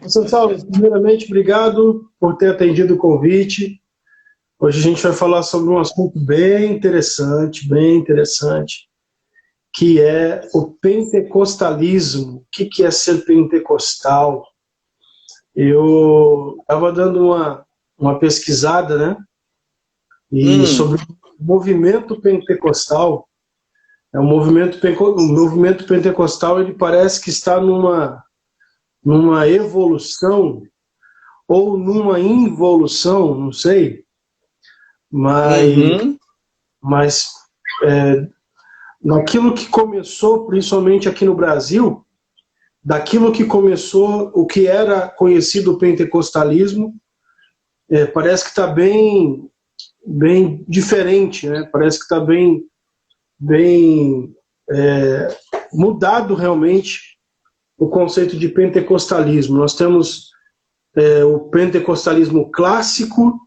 São Saulo, primeiramente, obrigado por ter atendido o convite. Hoje a gente vai falar sobre um assunto bem interessante, que é o pentecostalismo. O que é ser pentecostal? Eu estava dando uma pesquisada, né? E sobre o movimento pentecostal. O movimento pentecostal, ele parece que está numa evolução ou numa involução, não sei, mas naquilo que começou, principalmente aqui no Brasil, daquilo que começou, o que era conhecido o pentecostalismo, parece que está bem diferente, né? Parece que está bem mudado realmente o conceito de pentecostalismo. Nós temos o pentecostalismo clássico,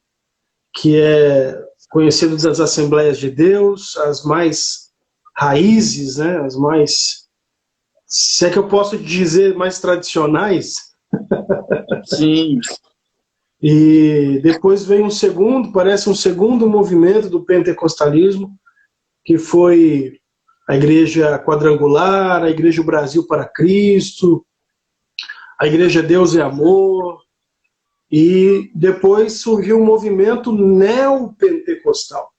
que é conhecido das Assembleias de Deus, as mais raízes, né? As mais, se é que eu posso dizer, mais tradicionais. Sim. E depois vem parece um segundo movimento do pentecostalismo, que foi a Igreja Quadrangular, a Igreja Brasil para Cristo, a Igreja Deus é Amor, e depois surgiu o movimento neopentecostal,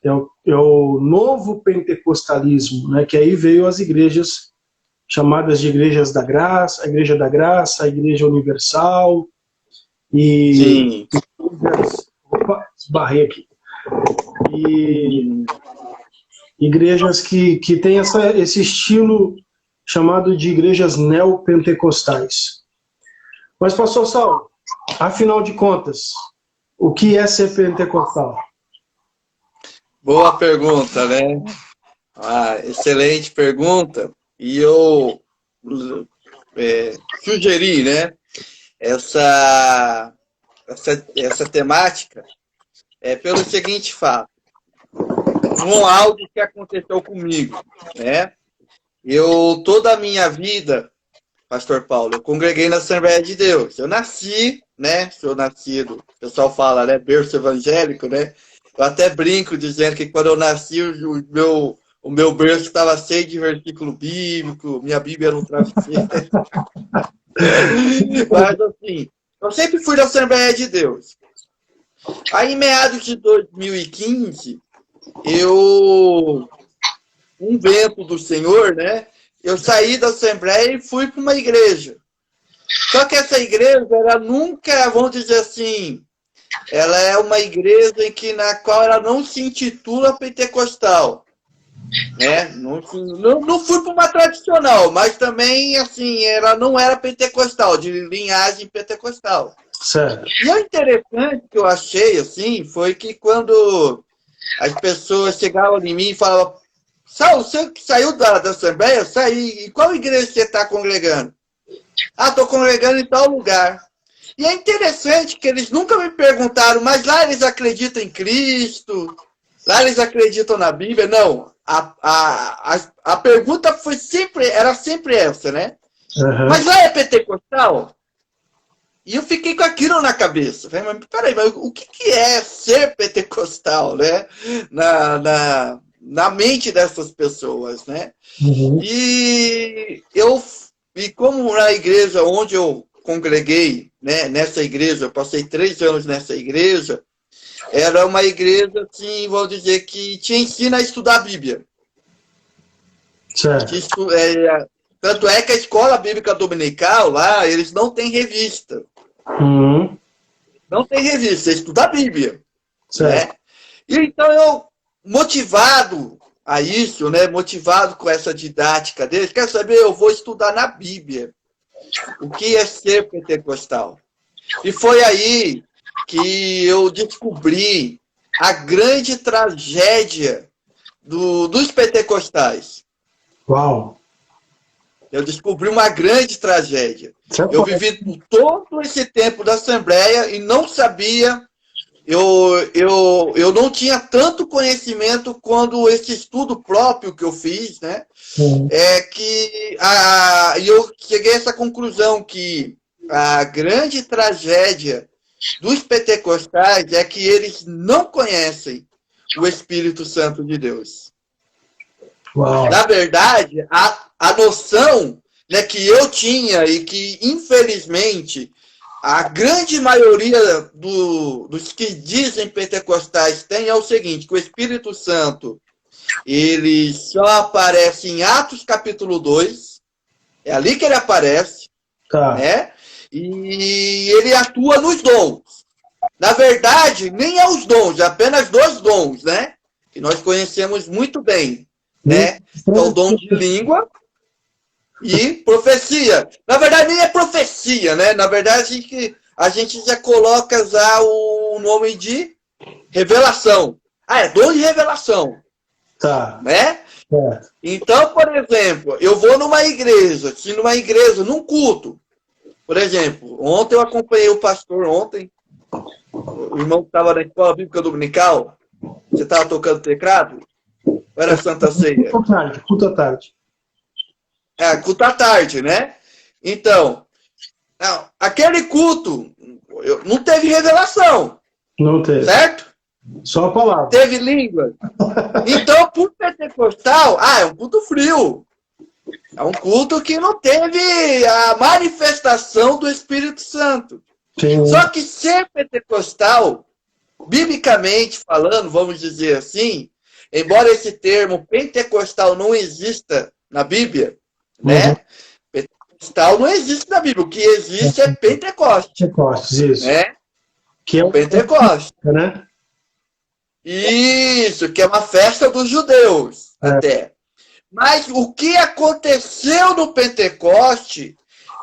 é o novo pentecostalismo, né, que aí veio as igrejas chamadas de Igrejas da Graça, a Igreja da Graça, a Igreja Universal, e... Sim. Opa, esbarrei aqui. E igrejas que têm esse estilo chamado de igrejas neopentecostais. Mas, pastor Saulo, afinal de contas, o que é ser pentecostal? Boa pergunta, né? Excelente pergunta. E eu sugeri, né, essa temática pelo seguinte fato. Algo que aconteceu comigo, né? Toda a minha vida, Pastor Paulo, eu congreguei na Assembleia de Deus. Eu nasci, né? Sou nascido, o pessoal fala, né? Berço evangélico, né? Eu até brinco dizendo que quando eu nasci, o meu berço estava cheio de versículo bíblico, minha Bíblia era um travesseiro. Mas assim, eu sempre fui da Assembleia de Deus. Aí, em meados de 2015, um vento do Senhor, né? Eu saí da Assembleia e fui para uma igreja. Só que essa igreja, ela nunca, vamos dizer assim, ela é uma igreja na qual ela não se intitula pentecostal. Né? Não fui para uma tradicional, mas também, assim, ela não era pentecostal, de linhagem pentecostal. Certo. E o interessante que eu achei, assim, foi que quando as pessoas chegavam em mim e falavam: Saulo, você que saiu da Assembleia, saí, e qual igreja você está congregando? Estou congregando em tal lugar. E é interessante que eles nunca me perguntaram, mas lá eles acreditam em Cristo? Lá eles acreditam na Bíblia? Não. A pergunta era sempre essa, né? Uhum. Mas lá é pentecostal? E eu fiquei com aquilo na cabeça. Falei, mas peraí, mas o que é ser pentecostal, né? Na mente dessas pessoas, né? Uhum. E como na igreja onde eu congreguei, né? Nessa igreja, eu passei 3 anos nessa igreja, era uma igreja, assim, vou dizer, que te ensina a estudar a Bíblia. Certo. Tanto é que a escola bíblica dominical lá, eles não têm revista. Uhum. Não tem revista, estuda a Bíblia. Certo. Né? E então eu, motivado a isso, né? Motivado com essa didática deles, quer saber, eu vou estudar na Bíblia o que é ser pentecostal. E foi aí que eu descobri a grande tragédia dos pentecostais. Uau! Eu descobri uma grande tragédia. Eu vivi todo esse tempo da Assembleia e não sabia eu não tinha tanto conhecimento quando esse estudo próprio que eu fiz, né? É que eu cheguei a essa conclusão que a grande tragédia dos pentecostais é que eles não conhecem o Espírito Santo de Deus. Uau. Na verdade, a noção, né, que eu tinha e que, infelizmente, a grande maioria dos que dizem pentecostais tem é o seguinte, que o Espírito Santo ele só aparece em Atos capítulo 2, é ali que ele aparece, Tá. né? E ele atua nos dons. Na verdade, nem é os dons, é apenas 2 dons, né? Que nós conhecemos muito bem, né? Então, o dom de língua e profecia. Na verdade, nem é profecia, né? Na verdade, a gente já coloca já o nome de revelação. É dom de revelação. Tá. Né? É. Então, por exemplo, eu vou numa igreja, num culto. Por exemplo, ontem eu acompanhei o pastor, o irmão que estava na escola bíblica dominical. Você estava tocando teclado? Ou era Santa Ceia? Culto à tarde. Culto à tarde, né? Então, aquele culto não teve revelação. Não teve. Certo? Só a palavra. Teve língua. Então, por pentecostal, é um culto frio. É um culto que não teve a manifestação do Espírito Santo. Sim. Só que ser pentecostal, biblicamente falando, vamos dizer assim, embora esse termo pentecostal não exista na Bíblia, né? Pentecostal não existe na Bíblia. O que existe é Pentecostes. Pentecostes, isso. Né? Que é o Pentecostes. Né? Isso, que é uma festa dos judeus, até. Mas o que aconteceu no Pentecoste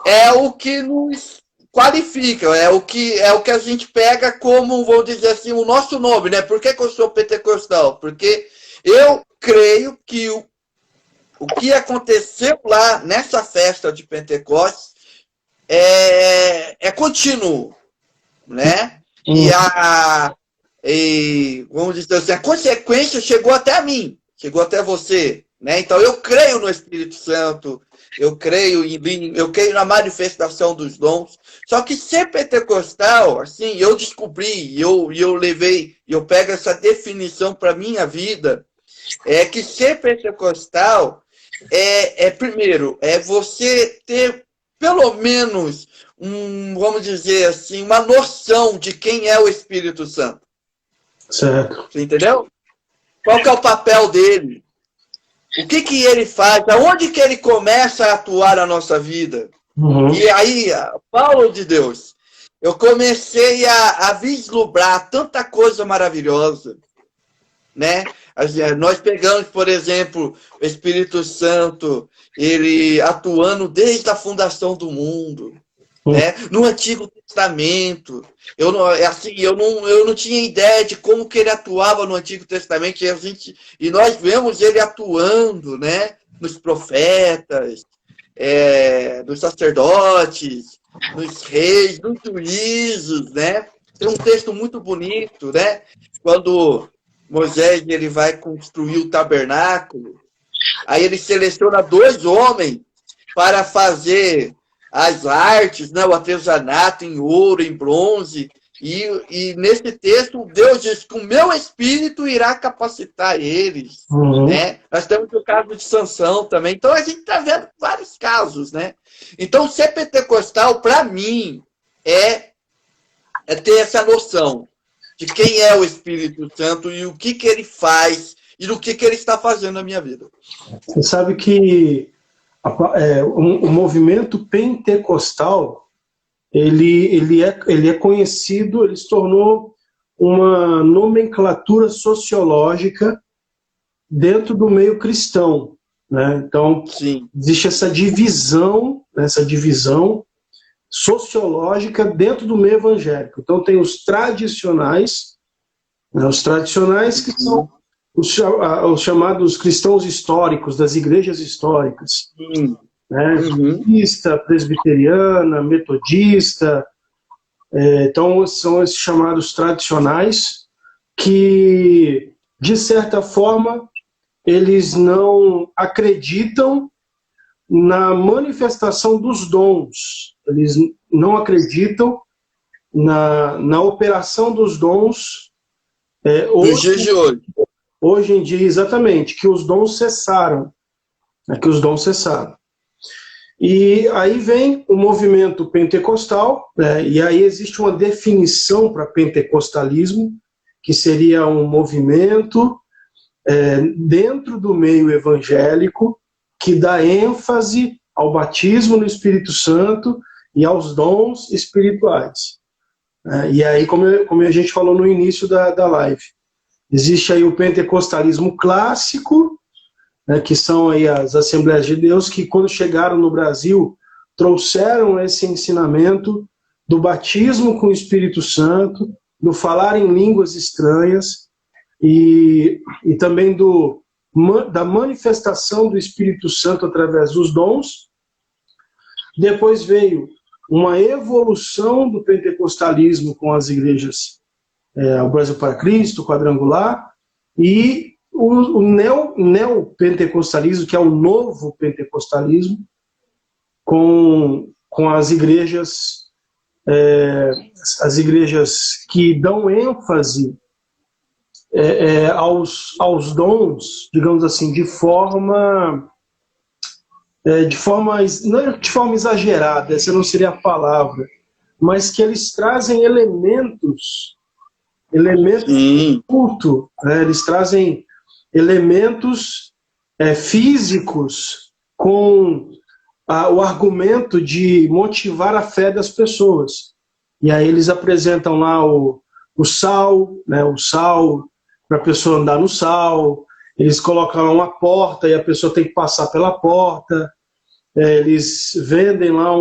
é o que nos qualifica, é o que a gente pega como, vamos dizer assim, o nosso nome, né? Por que eu sou pentecostal? Porque eu creio que o que aconteceu lá nessa festa de Pentecostes é contínuo, né? E vamos dizer assim, a consequência chegou até mim, chegou até você, né? Então eu creio no Espírito Santo, eu creio na manifestação dos dons. Só que ser pentecostal, assim, eu descobri, eu pego essa definição para minha vida, é que ser pentecostal primeiro, é você ter pelo menos vamos dizer assim, uma noção de quem é o Espírito Santo. Certo. Você entendeu? Qual que é o papel dele? O que ele faz? Aonde que ele começa a atuar na nossa vida? Uhum. E aí, Paulo de Deus, eu comecei a vislumbrar tanta coisa maravilhosa, né? Nós pegamos, por exemplo, o Espírito Santo, ele atuando desde a fundação do mundo, né? No Antigo Testamento. Eu não tinha ideia de como que ele atuava no Antigo Testamento, e nós vemos ele atuando, né? Nos profetas, nos sacerdotes, nos reis, nos juízos, né? Tem um texto muito bonito, né? Quando Moisés ele vai construir o tabernáculo, aí ele seleciona 2 homens para fazer as artes, né, o artesanato em ouro, em bronze, e nesse texto Deus diz que o meu espírito irá capacitar eles, né? Nós temos o caso de Sansão também, então a gente está vendo vários casos, né? Então ser pentecostal para mim é ter essa noção de quem é o Espírito Santo e o que ele faz e do que ele está fazendo na minha vida. Você sabe que o movimento pentecostal ele é conhecido, ele se tornou uma nomenclatura sociológica dentro do meio cristão, né? Então, sim, existe essa divisão sociológica dentro do meio evangélico. Então tem os tradicionais, né, que são os chamados cristãos históricos, das igrejas históricas, né? Batista, presbiteriana, metodista, Então, são esses chamados tradicionais que, de certa forma, eles não acreditam na manifestação dos dons. Eles não acreditam na operação dos dons. Nos dias de hoje. Hoje em dia, exatamente, que os dons cessaram. Que os dons cessaram. E aí vem o movimento pentecostal, e aí existe uma definição para pentecostalismo, que seria um movimento dentro do meio evangélico que dá ênfase ao batismo no Espírito Santo e aos dons espirituais. E aí, como a gente falou no início da live, existe aí o pentecostalismo clássico, que são aí as Assembleias de Deus, que quando chegaram no Brasil, trouxeram esse ensinamento do batismo com o Espírito Santo, do falar em línguas estranhas e também da manifestação do Espírito Santo através dos dons. Depois veio uma evolução do pentecostalismo com as igrejas, o Brasil para Cristo, Quadrangular, e o neopentecostalismo, que é o novo pentecostalismo, com as igrejas que dão ênfase aos dons, digamos assim, de forma não é de forma exagerada, essa não seria a palavra, mas que eles trazem elementos do culto, eles trazem elementos físicos com o argumento de motivar a fé das pessoas. E aí eles apresentam lá o sal, o sal para a pessoa andar no sal, eles colocam lá uma porta e a pessoa tem que passar pela porta, eles vendem lá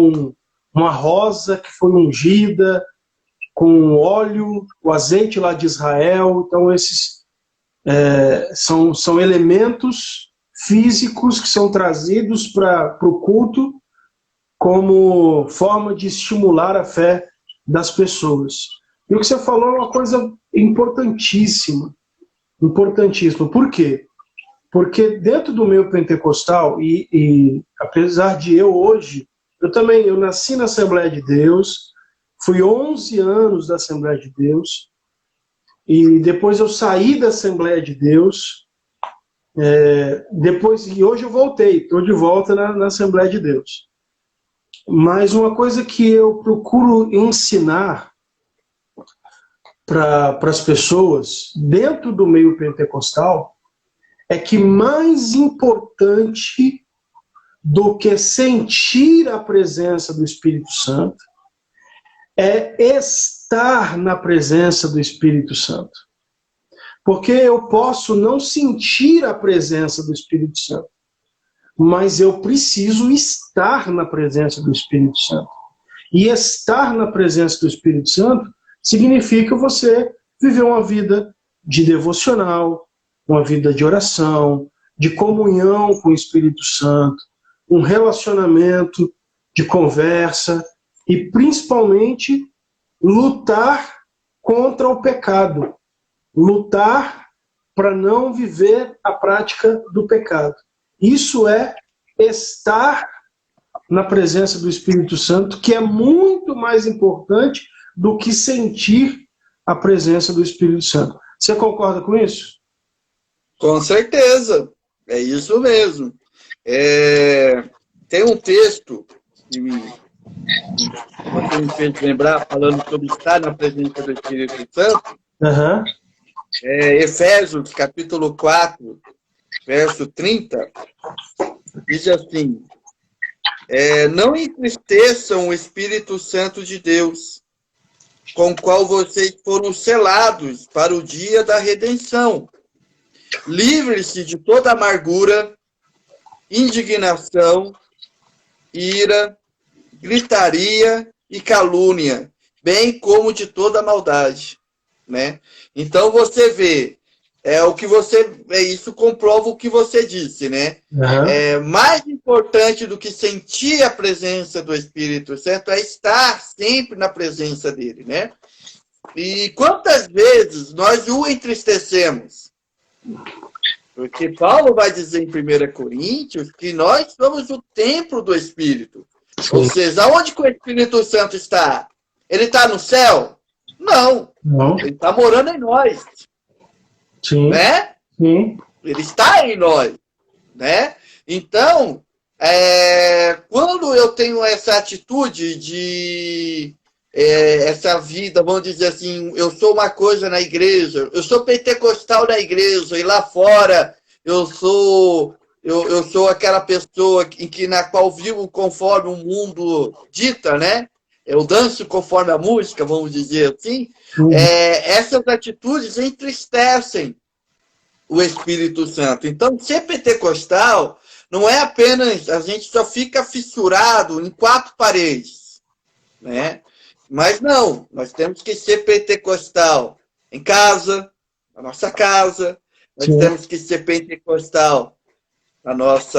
uma rosa que foi ungida com óleo, o azeite lá de Israel. Então esses são elementos físicos que são trazidos para o culto como forma de estimular a fé das pessoas. E o que você falou é uma coisa importantíssima. Importantíssima. Por quê? Porque dentro do meio pentecostal, e apesar de eu nasci na Assembleia de Deus, fui 11 anos da Assembleia de Deus, e depois eu saí da Assembleia de Deus, e hoje eu voltei, estou de volta na Assembleia de Deus. Mas uma coisa que eu procuro ensinar para as pessoas dentro do meio pentecostal é que mais importante do que sentir a presença do Espírito Santo é estar na presença do Espírito Santo. Porque eu posso não sentir a presença do Espírito Santo, mas eu preciso estar na presença do Espírito Santo. E estar na presença do Espírito Santo significa você viver uma vida de devocional, uma vida de oração, de comunhão com o Espírito Santo, um relacionamento de conversa e, principalmente, lutar contra o pecado. Lutar para não viver a prática do pecado. Isso é estar na presença do Espírito Santo, que é muito mais importante do que sentir a presença do Espírito Santo. Você concorda com isso? Com certeza, é isso mesmo. Tem um texto que você me fez lembrar, falando sobre estar na presença do Espírito Santo. Uhum. Efésios, capítulo 4, verso 30, diz assim: não entristeçam o Espírito Santo de Deus, com o qual vocês foram selados para o dia da redenção. Livre-se de toda amargura, indignação, ira, gritaria e calúnia, bem como de toda maldade. Né? Então você vê Isso comprova o que você disse, né? Uhum. Mais importante do que sentir a presença do Espírito Santo é estar sempre na presença dele, né? E quantas vezes nós o entristecemos? Porque Paulo vai dizer em 1 Coríntios que nós somos o templo do Espírito. Sim. Ou seja, aonde que o Espírito Santo está? Ele está no céu? Não. Não. Ele está morando em nós. Sim. Né? Sim. Ele está em nós. Né? Então, quando eu tenho essa atitude de... essa vida, vamos dizer assim, eu sou uma coisa na igreja, eu sou pentecostal na igreja, e lá fora eu sou aquela pessoa na qual vivo conforme o mundo dita, né? Eu danço conforme a música, vamos dizer assim. Essas atitudes entristecem o Espírito Santo. Então, ser pentecostal não é apenas a gente só fica fissurado em 4 paredes, né? Mas não, nós temos que ser pentecostal em casa, na nossa casa, nós temos que ser pentecostal no nosso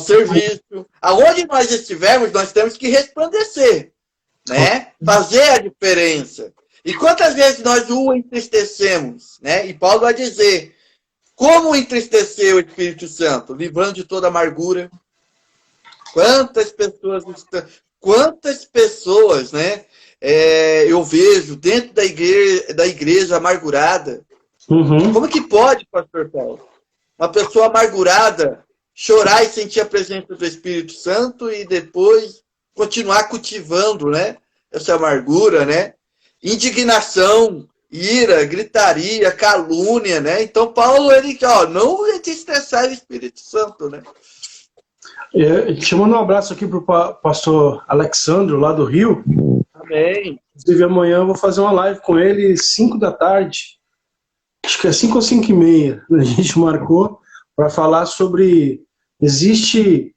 serviço. Aonde nós estivermos, nós temos que resplandecer, né? Fazer a diferença. E quantas vezes nós o entristecemos, né? E Paulo vai dizer, como entristecer o Espírito Santo? Livrando de toda amargura. Quantas pessoas, né? Eu vejo dentro da igreja amargurada. Uhum. Como que pode, pastor Paulo? Uma pessoa amargurada chorar e sentir a presença do Espírito Santo e depois continuar cultivando, né? Essa amargura, né? Indignação, ira, gritaria, calúnia, né? Então Paulo, ele, não entristecer o Espírito Santo, né? Te mando um abraço aqui para o pastor Alexandro, lá do Rio. Amém. Inclusive, amanhã eu vou fazer uma live com ele, 5 da tarde. Acho que é 5 ou 5:30. A gente marcou para falar sobre... Existe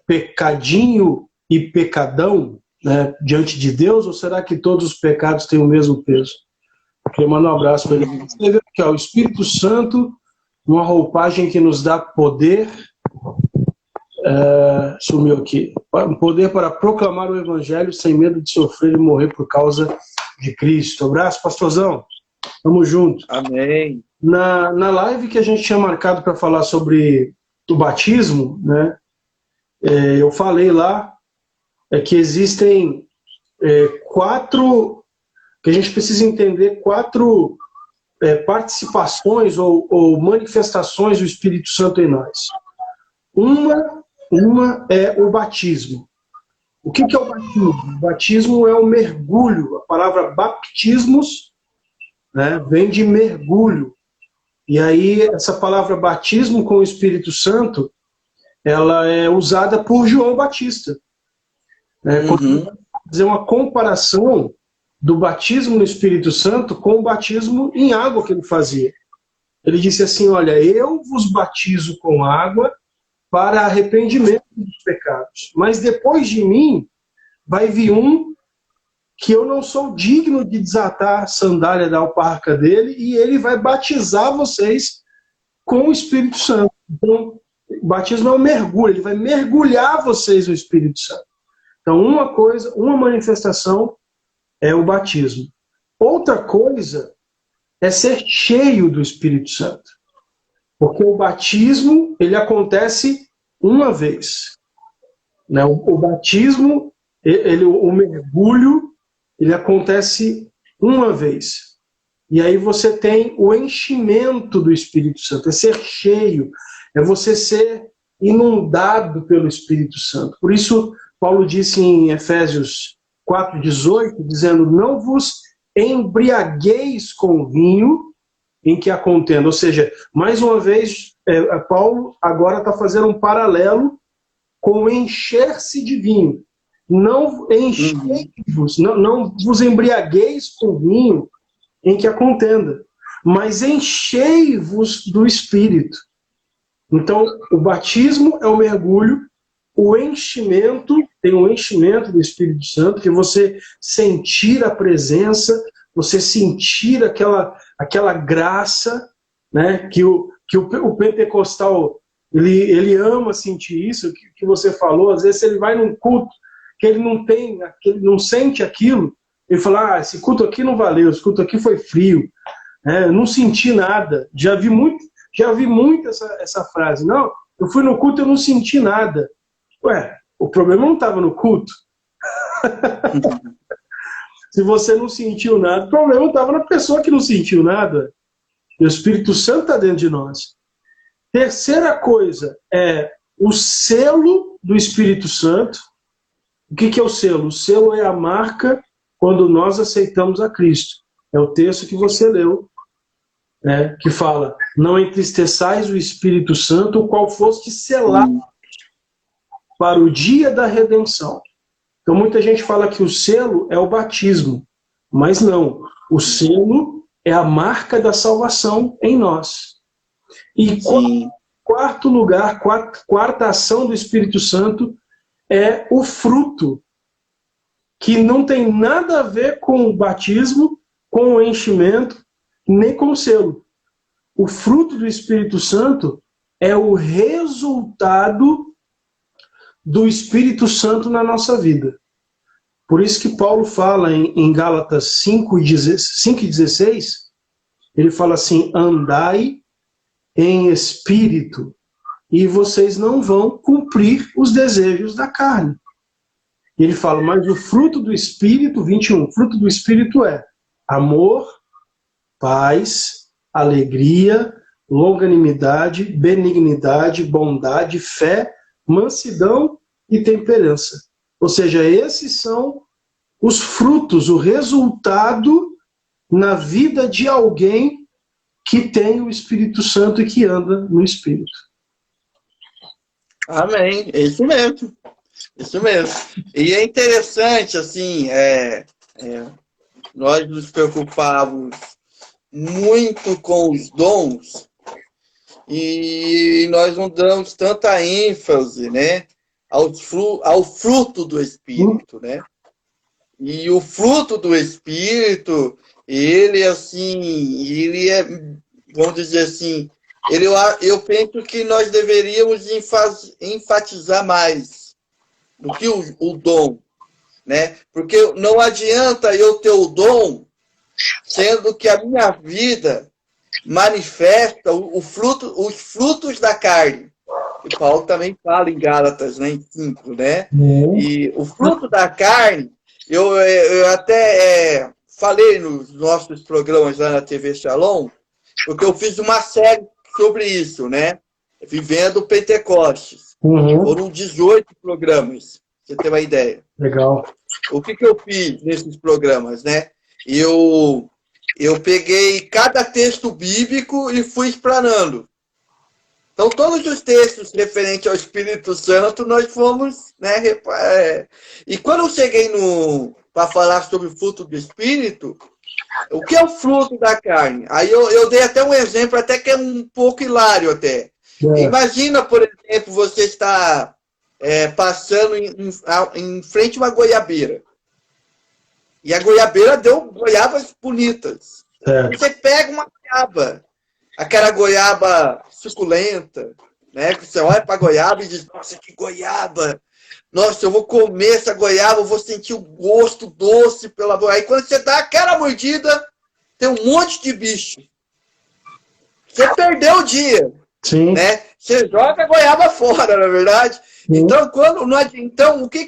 pecadinho e pecadão, né, diante de Deus? Ou será que todos os pecados têm o mesmo peso? Eu queria mandar um abraço para ele. Escreveu aqui, o Espírito Santo, uma roupagem que nos dá poder... sumiu aqui. Poder para proclamar o Evangelho sem medo de sofrer e morrer por causa de Cristo. Abraço, pastorzão. Tamo junto. Amém. Na live que a gente tinha marcado para falar sobre o batismo, né, eu falei lá que existem 4, que a gente precisa entender 4 participações ou manifestações do Espírito Santo em nós. Uma é o batismo. O que é o batismo? O batismo é o mergulho. A palavra baptismos, né, vem de mergulho. E aí essa palavra batismo com o Espírito Santo, ela é usada por João Batista. Quando fazer uma comparação do batismo no Espírito Santo com o batismo em água que ele fazia. Ele disse assim, olha, eu vos batizo com água para arrependimento dos pecados. Mas depois de mim, vai vir um que eu não sou digno de desatar a sandália da alparca dele, e ele vai batizar vocês com o Espírito Santo. Então, o batismo é um mergulho, ele vai mergulhar vocês no Espírito Santo. Então, uma manifestação é o batismo. Outra coisa é ser cheio do Espírito Santo. Porque o batismo, ele acontece uma vez. Né? O batismo, o mergulho, ele acontece uma vez. E aí você tem o enchimento do Espírito Santo. É ser cheio, é você ser inundado pelo Espírito Santo. Por isso, Paulo disse em Efésios 4:18, dizendo, não vos embriagueis com vinho em que há contenda. Ou seja, mais uma vez, Paulo agora está fazendo um paralelo com o encher-se de vinho. Não enchei-vos, não vos embriagueis com vinho em que há contenda, mas enchei-vos do Espírito. Então, o batismo é o mergulho, o enchimento, tem um enchimento do Espírito Santo, que você sentir a presença, você sentir aquela graça, né, que o pentecostal ele ama sentir isso, que você falou. Às vezes ele vai num culto que ele não tem, que ele não sente aquilo, ele fala, esse culto aqui não valeu, esse culto aqui foi frio, eu não senti nada. Já vi muito essa frase. Não, eu fui no culto e eu não senti nada. Ué, o problema não estava no culto. Se você não sentiu nada, o problema estava na pessoa que não sentiu nada. E o Espírito Santo está dentro de nós. Terceira coisa é o selo do Espírito Santo. O que é o selo? O selo é a marca quando nós aceitamos a Cristo. É o texto que você leu, né, que fala: não entristeçais o Espírito Santo, o qual foste selado para o dia da redenção. Então muita gente fala que o selo é o batismo, mas não. O selo é a marca da salvação em nós. E quarto lugar, quarta ação do Espírito Santo é o fruto, que não tem nada a ver com o batismo, com o enchimento, nem com o selo. O fruto do Espírito Santo é o resultado do Espírito Santo na nossa vida. Por isso que Paulo fala em Gálatas 5:16, ele fala assim: andai em espírito, e vocês não vão cumprir os desejos da carne. E ele fala, mas o fruto do Espírito, 21, o fruto do Espírito é amor, paz, alegria, longanimidade, benignidade, bondade, fé, mansidão e temperança. Ou seja, esses são os frutos, o resultado na vida de alguém que tem o Espírito Santo e que anda no Espírito. Amém. É isso mesmo. Isso mesmo. E é interessante, assim, nós nos preocupamos muito com os dons e nós não damos tanta ênfase, né, ao fruto do Espírito, né? E o fruto do Espírito, ele é, vamos dizer assim, eu penso que nós deveríamos enfatizar mais do que o dom, né? Porque não adianta eu ter o dom, sendo que a minha vida manifesta os frutos da carne. E Paulo também fala em Gálatas, né, em 5, né? E o fruto da carne, eu até falei nos nossos programas lá na TV Shalom, porque eu fiz uma série sobre isso, né? Vivendo Pentecostes. Foram 18 programas, pra você ter uma ideia. Legal. O que eu fiz nesses programas, né? Eu peguei cada texto bíblico e fui explanando. Então, todos os textos referentes ao Espírito Santo, nós fomos, né? E quando eu cheguei para falar sobre o fruto do Espírito, o que é o fruto da carne? Aí eu dei até um exemplo, até que é um pouco hilário até. Imagina, por exemplo, você está passando em frente a uma goiabeira. E a goiabeira deu goiabas bonitas. Você pega uma goiaba, aquela goiaba suculenta, né? Você olha para a goiaba e diz, nossa, que goiaba! Nossa, eu vou comer essa goiaba, eu vou sentir o gosto doce pela goiaba. Aí quando você dá aquela mordida, tem um monte de bicho. Você perdeu o dia. Sim. Né? Você joga a goiaba fora, na verdade. Sim. Então, o que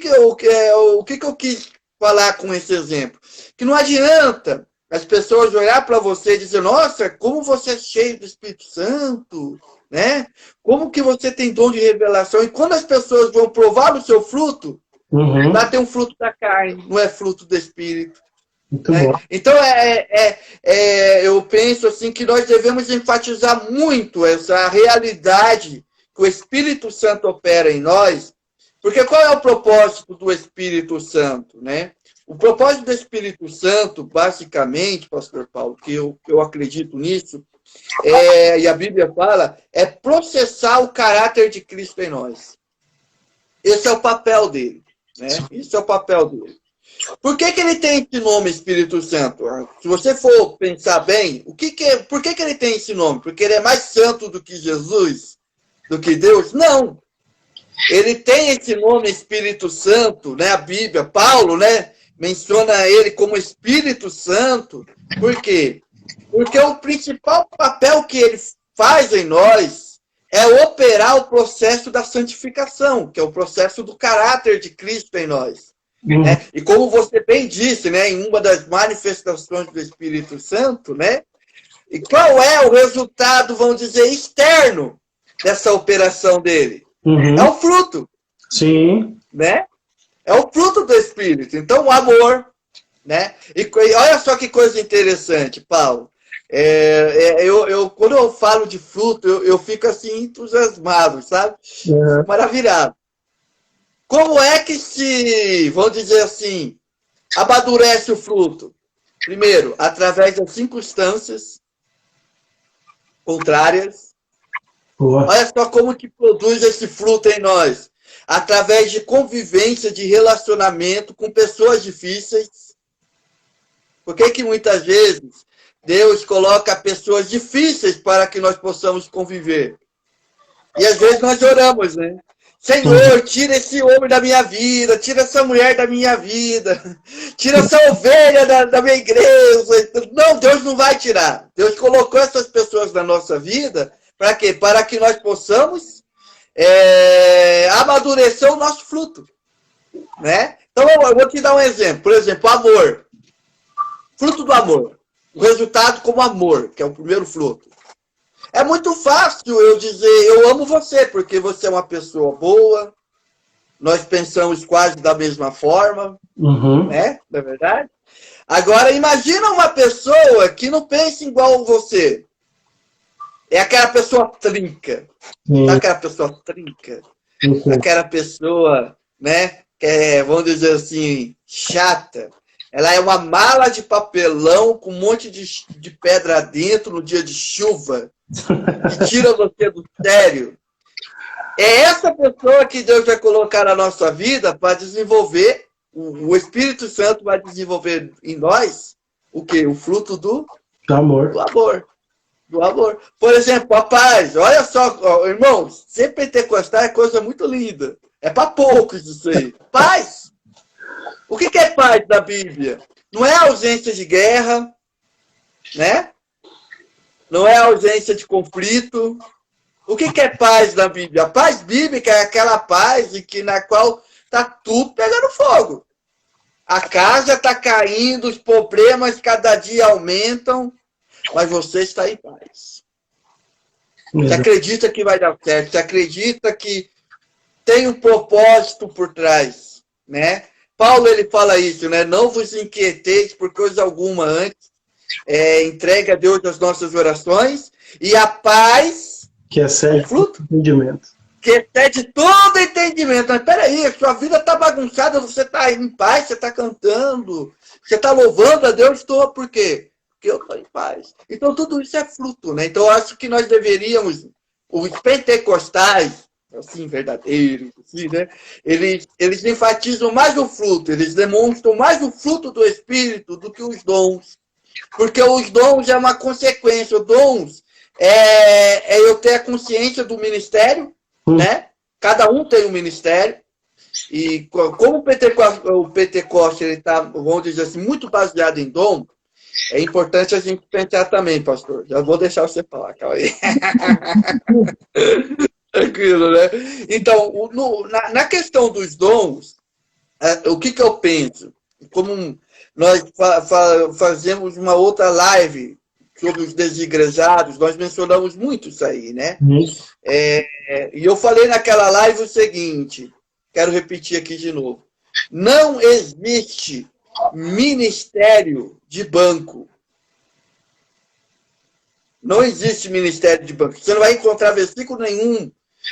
eu quis falar com esse exemplo? Que não adianta as pessoas olhar para você e dizer, nossa, como você é cheio do Espírito Santo, né? Como que você tem dom de revelação? E quando as pessoas vão provar o seu fruto, lá tem um fruto da carne, não é fruto do Espírito. Muito bom. Então, eu penso assim que nós devemos enfatizar muito essa realidade que o Espírito Santo opera em nós, porque qual é o propósito do Espírito Santo, né? O propósito do Espírito Santo, basicamente, pastor Paulo, que eu acredito nisso, e a Bíblia fala, é processar o caráter de Cristo em nós. Esse é o papel dele, né? Esse é o papel dele. Por que ele tem esse nome, Espírito Santo? Se você for pensar bem, por que ele tem esse nome? Porque ele é mais santo do que Jesus? Do que Deus? Não. Ele tem esse nome, Espírito Santo, né? A Bíblia, Paulo, né? Menciona ele como Espírito Santo. Por quê? Porque o principal papel que ele faz em nós é operar o processo da santificação, que é o processo do caráter de Cristo em nós. Né? E como você bem disse, né, em uma das manifestações do Espírito Santo, né, e qual é o resultado, vamos dizer, externo dessa operação dele? É o fruto. Sim. Né? É o fruto do Espírito. Então, o amor. Né? E olha só que coisa interessante, Paulo. Quando eu falo de fruto, eu fico assim entusiasmado, sabe? Maravilhado. Como é que se, vamos dizer assim, amadurece o fruto? Primeiro, através das circunstâncias contrárias. Olha só como que produz esse fruto em nós. Através de convivência, de relacionamento com pessoas difíceis. Por que muitas vezes Deus coloca pessoas difíceis para que nós possamos conviver? E às vezes nós oramos, né? Senhor, tira esse homem da minha vida, tira essa mulher da minha vida, tira essa ovelha da minha igreja. Não, Deus não vai tirar. Deus colocou essas pessoas na nossa vida para quê? Para que nós possamos amadurecer o nosso fruto. Né? Então, eu vou te dar um exemplo. Por exemplo, amor. Fruto do amor. O resultado como amor, que é o primeiro fruto. É muito fácil eu dizer, eu amo você, porque você é uma pessoa boa, nós pensamos quase da mesma forma, né? Não é verdade? Agora, imagina uma pessoa que não pensa igual você. É aquela pessoa trinca. Sabe aquela pessoa trinca? Aquela pessoa, né? Que é, vamos dizer assim, chata. Ela é uma mala de papelão com um monte de pedra dentro no dia de chuva. Que tira você do sério. É essa pessoa que Deus vai colocar na nossa vida para desenvolver, o Espírito Santo vai desenvolver em nós o quê? O fruto do amor. Do amor. Do amor. Por exemplo, a paz. Olha só, irmãos, ser pentecostal é coisa muito linda. É para poucos isso aí. Paz. O que é paz na Bíblia? Não é ausência de guerra, né? Não é ausência de conflito. O que é paz na Bíblia? A paz bíblica é aquela paz na qual está tudo pegando fogo. A casa está caindo, os problemas cada dia aumentam, mas você está em paz. Você acredita que vai dar certo, você acredita que tem um propósito por trás, né? Paulo, ele fala isso, né? Não vos inquieteis por coisa alguma antes. Entregue a Deus as nossas orações e a paz que excede todo entendimento. Que excede todo entendimento. Mas peraí, sua vida está bagunçada, você está em paz, você está cantando, você está louvando a Deus, por quê? Porque eu estou em paz. Então tudo isso é fruto, né? Então eu acho que nós deveríamos, os pentecostais, assim, verdadeiros, assim, né? Eles enfatizam mais o fruto, eles demonstram mais o fruto do Espírito do que os dons. Porque os dons é uma consequência. Os dons é eu ter a consciência do ministério, né? Cada um tem um ministério. E como o Pentecoste ele está, vamos dizer assim, muito baseado em dom, é importante a gente pensar também, pastor. Já vou deixar você falar, calma aí. Tranquilo, né? Então, na questão dos dons, o que eu penso? Como nós fazemos uma outra live sobre os desigrejados, nós mencionamos muito isso aí, né? E eu falei naquela live o seguinte, quero repetir aqui de novo. Não existe ministério de banco. Não existe ministério de banco. Você não vai encontrar versículo nenhum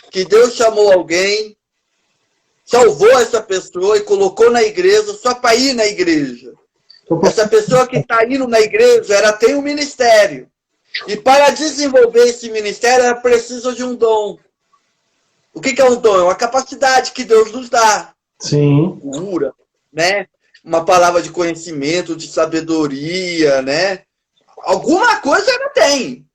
que Deus chamou alguém, salvou essa pessoa e colocou na igreja só para ir na igreja. Essa pessoa que está indo na igreja, ela tem um ministério. E para desenvolver esse ministério, ela precisa de um dom. O que é um dom? É uma capacidade que Deus nos dá. Sim. Cura, né? uma palavra de conhecimento, de sabedoria, né? Alguma coisa ela tem,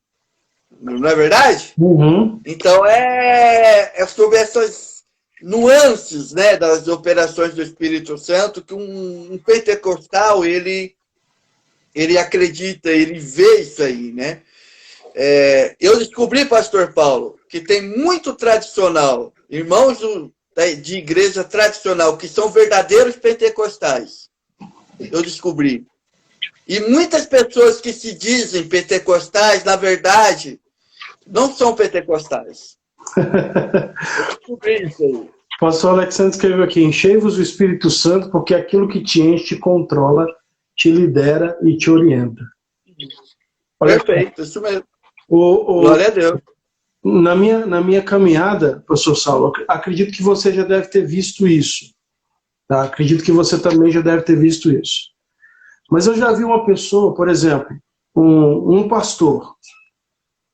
não é verdade? Uhum. Então é sobre essas nuances, né, das operações do Espírito Santo que um pentecostal ele acredita, ele vê isso aí, né? Eu descobri, pastor Paulo, que tem muito tradicional, irmãos de igreja tradicional, que são verdadeiros pentecostais. Eu descobri. E muitas pessoas que se dizem pentecostais, na verdade, não são pentecostais. Eu descobri isso aí. O pastor Alexandre escreveu aqui: enchei-vos do Espírito Santo, porque aquilo que te enche te controla, te lidera e te orienta. Olha, perfeito, isso mesmo. Glória a Deus. Na minha caminhada, professor Saulo, acredito que você já deve ter visto isso. Tá? Acredito que você também já deve ter visto isso. Mas eu já vi uma pessoa, por exemplo, um pastor,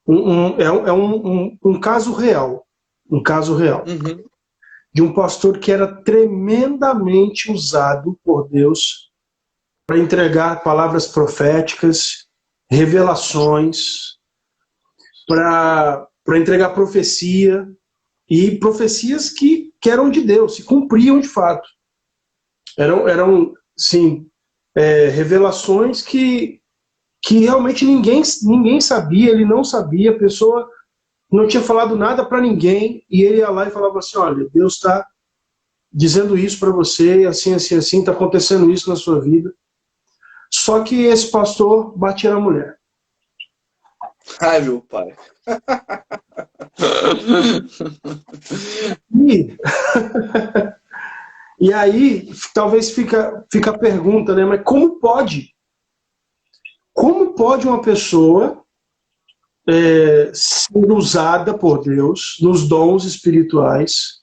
um caso real, Uhum. de um pastor que era tremendamente usado por Deus para entregar palavras proféticas, revelações, para entregar profecia, e profecias que eram de Deus, se cumpriam de fato. Eram sim, revelações que realmente ninguém sabia, ele não sabia, a pessoa não tinha falado nada para ninguém, e ele ia lá e falava assim: olha, Deus está dizendo isso para você, assim, assim, assim, está acontecendo isso na sua vida. Só que esse pastor batia na mulher. Ai, meu pai. E aí, talvez fica a pergunta, né? Mas como pode? Como pode uma pessoa ser usada por Deus nos dons espirituais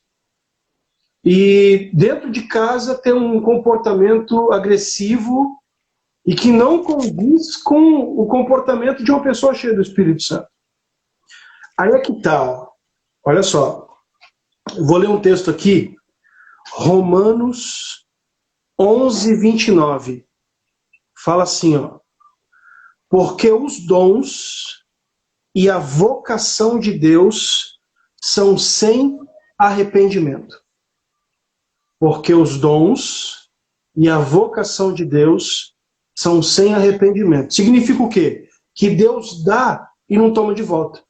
e dentro de casa ter um comportamento agressivo e que não condiz com o comportamento de uma pessoa cheia do Espírito Santo? Aí é que tá, olha só, eu vou ler um texto aqui, Romanos 11, 29. Fala assim, ó: porque os dons e a vocação de Deus são sem arrependimento. Porque os dons e a vocação de Deus são sem arrependimento. Significa o quê? Que Deus dá e não toma de volta.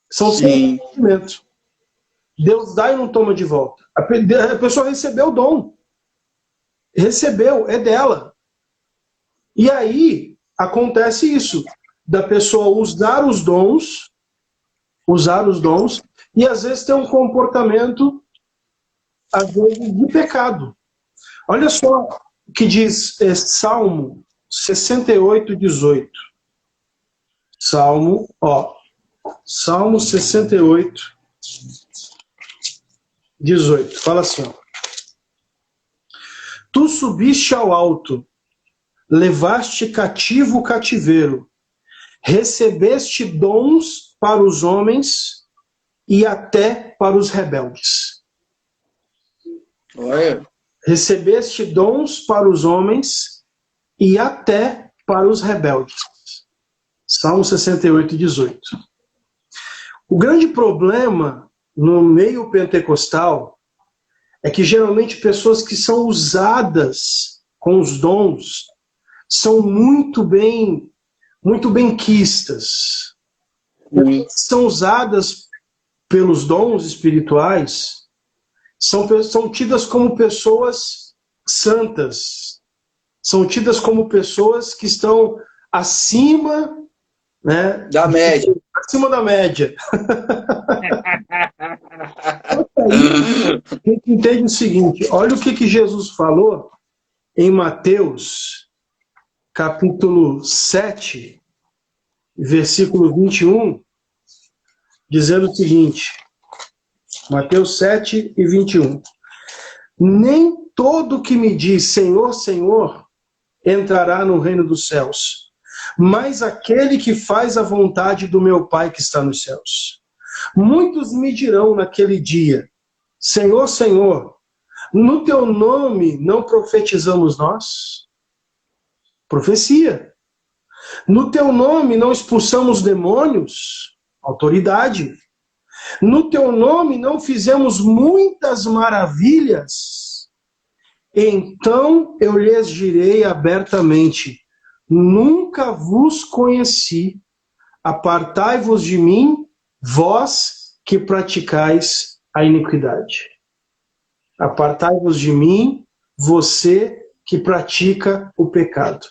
São sem arrependimento. Deus dá e não toma de volta. A pessoa recebeu o dom. Recebeu, é dela. E aí acontece isso, da pessoa usar os dons, e às vezes ter um comportamento, às vezes, de pecado. Olha só o que diz Salmo 68, 18. Salmo 68, 18. Fala assim, ó: tu subiste ao alto, levaste cativo o cativeiro, recebeste dons para os homens e até para os rebeldes. Olha. Recebeste dons para os homens e até para os rebeldes. Salmo 68, 18. O grande problema no meio pentecostal é que geralmente pessoas que são usadas com os dons são muito bem quistas. São usadas pelos dons espirituais, são tidas como pessoas santas, são tidas como pessoas que estão acima, né, da média. Acima da média. A gente entende o seguinte: olha o que Jesus falou em Mateus, capítulo 7, versículo 21, dizendo o seguinte, Mateus 7 e 21. Nem todo que me diz Senhor, Senhor, entrará no reino dos céus, mas aquele que faz a vontade do meu Pai que está nos céus. Muitos me dirão naquele dia: Senhor, Senhor, No teu nome não profetizamos nós? Profecia. No teu nome não expulsamos demônios? Autoridade. No teu nome não fizemos muitas maravilhas? Então eu lhes direi abertamente: nunca vos conheci. Apartai-vos de mim, vós que praticais a iniquidade. Apartai-vos de mim, você que pratica o pecado.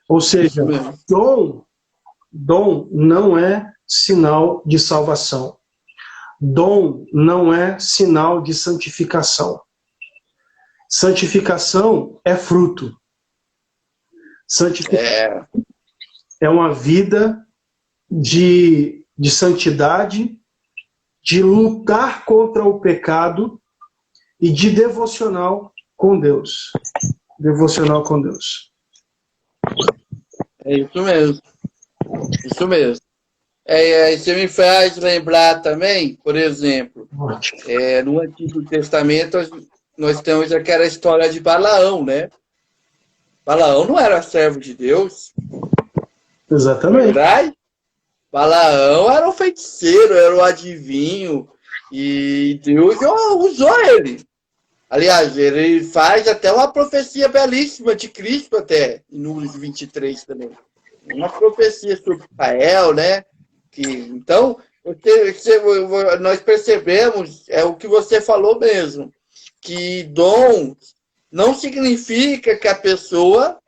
Ou seja, dom não é sinal de salvação. Dom não é sinal de santificação. Santificação é fruto. Santificação é uma vida de santidade, de lutar contra o pecado e de devocional com Deus. Devocional com Deus. É isso mesmo. Isso mesmo. Você me faz lembrar também, por exemplo, no Antigo Testamento nós temos aquela história de Balaão, né? Balaão não era servo de Deus. Exatamente. Verdade? Balaão era um feiticeiro, era um adivinho, e Deus usou ele. Aliás, ele faz até uma profecia belíssima de Cristo, até, em Números 23 também. Uma profecia sobre Israel, né? Então, nós percebemos, é o que você falou mesmo, que dom não significa que a pessoa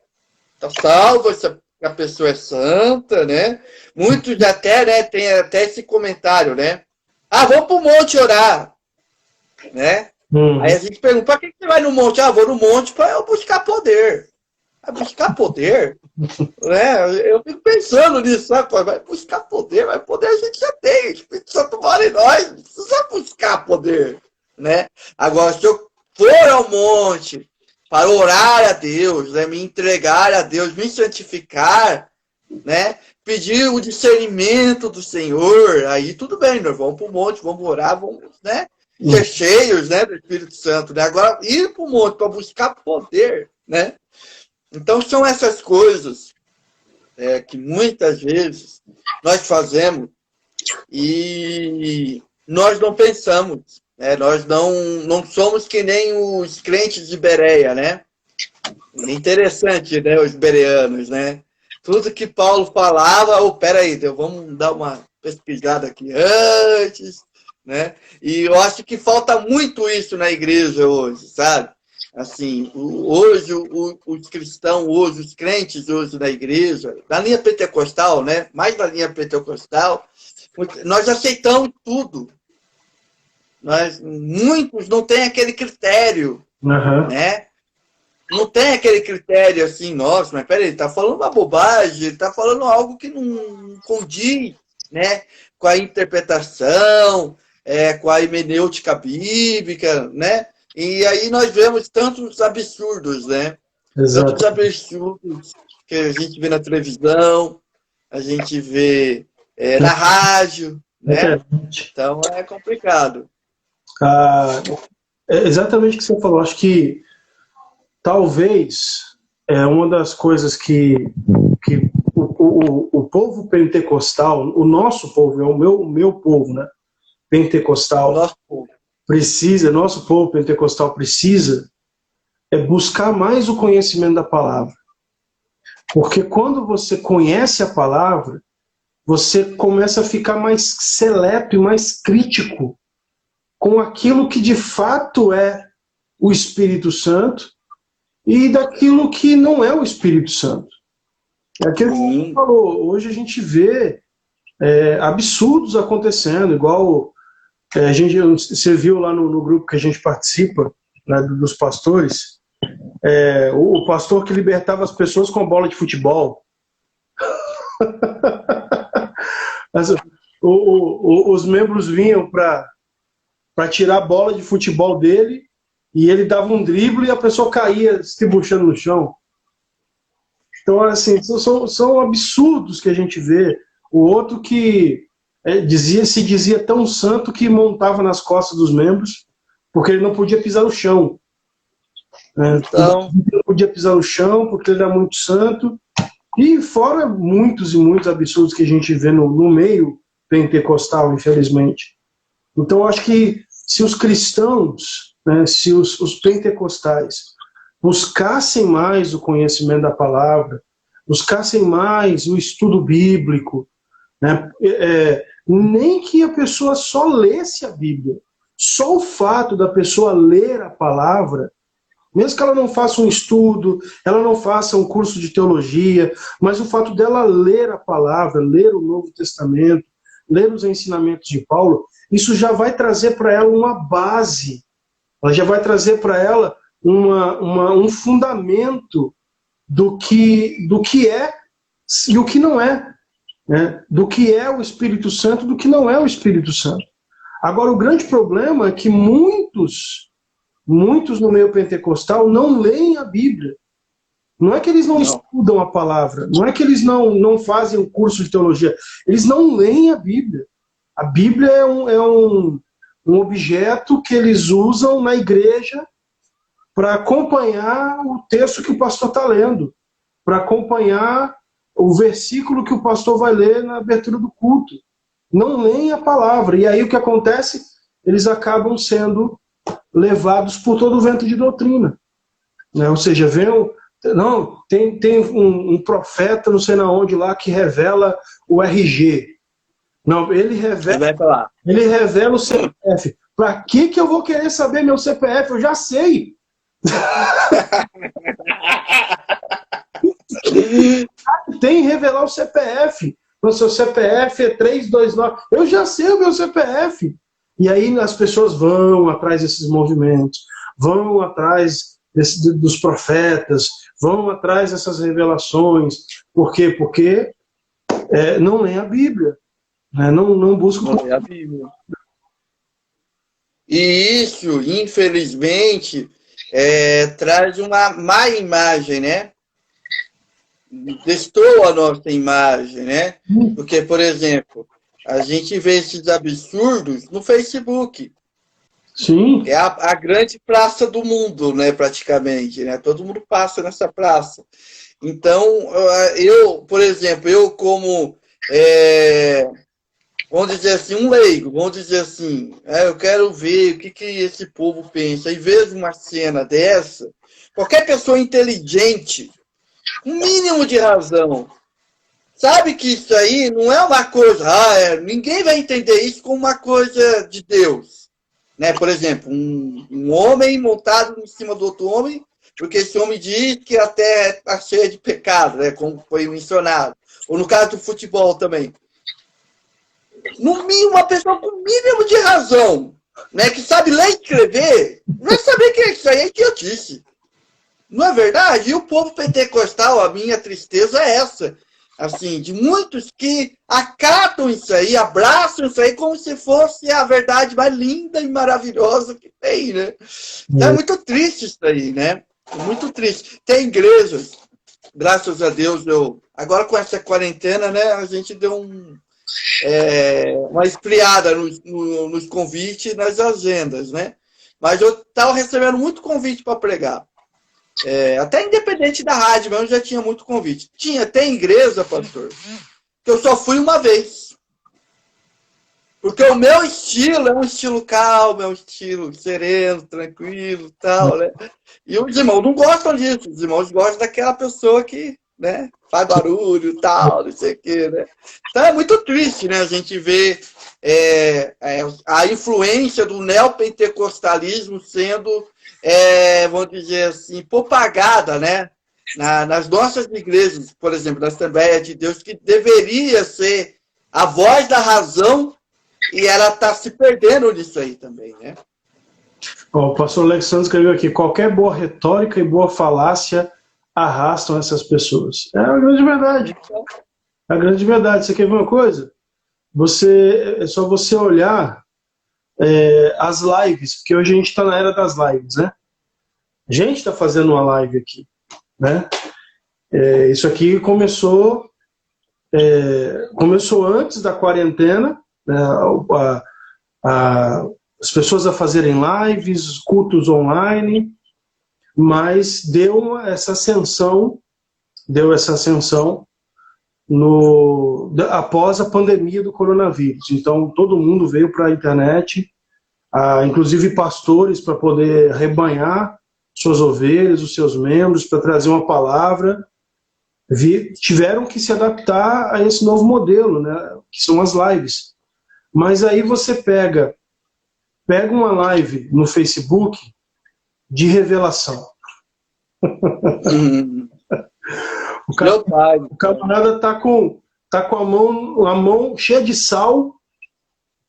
está salva, que a pessoa é santa, né? Muitos até, né, tem até esse comentário, né? Vamos para o monte orar, né? Aí a gente pergunta, para que você vai no monte? Vou no monte para eu buscar poder. Buscar poder? Né? Eu fico pensando nisso, sabe? Vai buscar poder, mas poder a gente já tem. O Espírito Santo mora em nós, não precisa buscar poder, né? Agora, se eu for ao monte para orar a Deus, né, me entregar a Deus, me santificar, né, pedir o discernimento do Senhor, aí tudo bem, nós vamos para o monte, vamos orar, vamos, né, ser cheios, né, do Espírito Santo. Né? Agora, ir para o monte para buscar poder, né? Então, são essas coisas que muitas vezes nós fazemos e nós não pensamos. Nós não somos que nem os crentes de Bereia, né? Interessante, né? Os bereanos, né? Tudo que Paulo falava, peraí, vamos dar uma pesquisada aqui antes, né? E eu acho que falta muito isso na igreja hoje, sabe? Assim, hoje, os cristãos, hoje, os crentes hoje na igreja, da linha pentecostal, né? Mais da linha pentecostal, nós aceitamos tudo. Muitos não têm aquele critério, né? Não tem aquele critério assim, nossa, mas peraí, ele está falando uma bobagem, ele está falando algo que não condiz, né? Com a interpretação, com a hermenêutica bíblica, né? E aí nós vemos tantos absurdos, né? Exato. Tantos absurdos que a gente vê na televisão, a gente vê na rádio, né? Então é complicado. É exatamente o que você falou. Acho que talvez uma das coisas que o povo pentecostal, o nosso povo, o meu povo, né? Pentecostal, nosso povo pentecostal precisa buscar mais o conhecimento da palavra. Porque quando você conhece a palavra, você começa a ficar mais seleto e mais crítico com aquilo que de fato é o Espírito Santo e daquilo que não é o Espírito Santo. É aquilo que você falou. Hoje a gente vê absurdos acontecendo, igual você viu lá no grupo que a gente participa, né, dos pastores, o pastor que libertava as pessoas com a bola de futebol. Os membros vinham para tirar a bola de futebol dele e ele dava um drible e a pessoa caía se estribuchando no chão. Então, assim, são absurdos que a gente vê. O outro que se dizia tão santo que montava nas costas dos membros porque ele não podia pisar no chão. Então... Ele não podia pisar no chão porque ele era muito santo. E fora muitos e muitos absurdos que a gente vê no meio pentecostal, infelizmente. Então, eu acho que se os cristãos, né, se os pentecostais buscassem mais o conhecimento da palavra, buscassem mais o estudo bíblico, né, nem que a pessoa só lesse a Bíblia, só o fato da pessoa ler a palavra, mesmo que ela não faça um estudo, ela não faça um curso de teologia, mas o fato dela ler a palavra, ler o Novo Testamento, ler os ensinamentos de Paulo, isso já vai trazer para ela uma base, ela já vai trazer para ela um fundamento do que é e o que não é, né? Do que é o Espírito Santo, do que não é o Espírito Santo. Agora, o grande problema é que muitos no meio pentecostal não leem a Bíblia. Não é que eles não estudam a palavra, não é que eles não fazem um curso de teologia, eles não leem a Bíblia. A Bíblia é um objeto que eles usam na igreja para acompanhar o texto que o pastor está lendo, para acompanhar o versículo que o pastor vai ler na abertura do culto. Não leem a palavra. E aí o que acontece? Eles acabam sendo levados por todo o vento de doutrina, né? Ou seja, tem um profeta não sei na onde lá que revela o RG. Não, ele revela o CPF. Para que eu vou querer saber meu CPF? Eu já sei. Tem revelar o CPF. O seu CPF é 329. Eu já sei o meu CPF. E aí as pessoas vão atrás desses movimentos, vão atrás dos profetas, vão atrás dessas revelações. Por quê? Porque não leem a Bíblia, né? Não buscam... Não leem a Bíblia. E isso, infelizmente, traz uma má imagem, né? Destoa a nossa imagem, né? Porque, por exemplo, a gente vê esses absurdos no Facebook. Sim. É a grande praça do mundo, né, praticamente, né? Todo mundo passa nessa praça. Então, por exemplo, eu como, vamos dizer assim, um leigo, vamos dizer assim, eu quero ver o que esse povo pensa. E vejo uma cena dessa, qualquer pessoa inteligente, um mínimo de razão, sabe que isso aí não é uma coisa... ninguém vai entender isso como uma coisa de Deus. Né? Por exemplo, um homem montado em cima do outro homem, porque esse homem diz que a terra está cheia de pecado, né? Como foi mencionado. Ou no caso do futebol também. No mínimo, uma pessoa com o mínimo de razão, né? Que sabe ler e escrever, vai saber que isso aí é idiotice. Não é verdade? E o povo pentecostal, a minha tristeza é essa. Assim, de muitos que acatam isso aí, abraçam isso aí como se fosse a verdade mais linda e maravilhosa que tem, né? Então é muito triste isso aí, né? Muito triste. Tem igrejas, graças a Deus, agora com essa quarentena, né, a gente deu uma esfriada nos convites e nas agendas, né? Mas eu estava recebendo muito convite para pregar. Até independente da rádio, mas eu já tinha muito convite. Tem igreja, pastor, que eu só fui uma vez. Porque o meu estilo é um estilo calmo, é um estilo sereno, tranquilo, tal, né? E os irmãos não gostam disso. Os irmãos gostam daquela pessoa que, né, faz barulho, tal, não sei o quê, né? Então é muito triste, né, a gente ver a influência do neopentecostalismo sendo, vamos dizer assim, propagada, né, nas nossas igrejas, por exemplo, da Assembleia de Deus, que deveria ser a voz da razão, e ela está se perdendo nisso aí também, né? O pastor Alexandre escreveu aqui: qualquer boa retórica e boa falácia arrastam essas pessoas. É a grande verdade. É a grande verdade. Você quer ver uma coisa? É só você olhar as lives, porque hoje a gente está na era das lives, né? A gente está fazendo uma live aqui, né? Isso aqui começou antes da quarentena, né? as pessoas a fazerem lives, cultos online, mas deu essa ascensão após a pandemia do coronavírus. Então, todo mundo veio para a internet, inclusive pastores, para poder rebanhar suas ovelhas, os seus membros, para trazer uma palavra. Tiveram que se adaptar a esse novo modelo, né, que são as lives. Mas aí você pega uma live no Facebook de revelação. O camarada tá com a mão cheia de sal.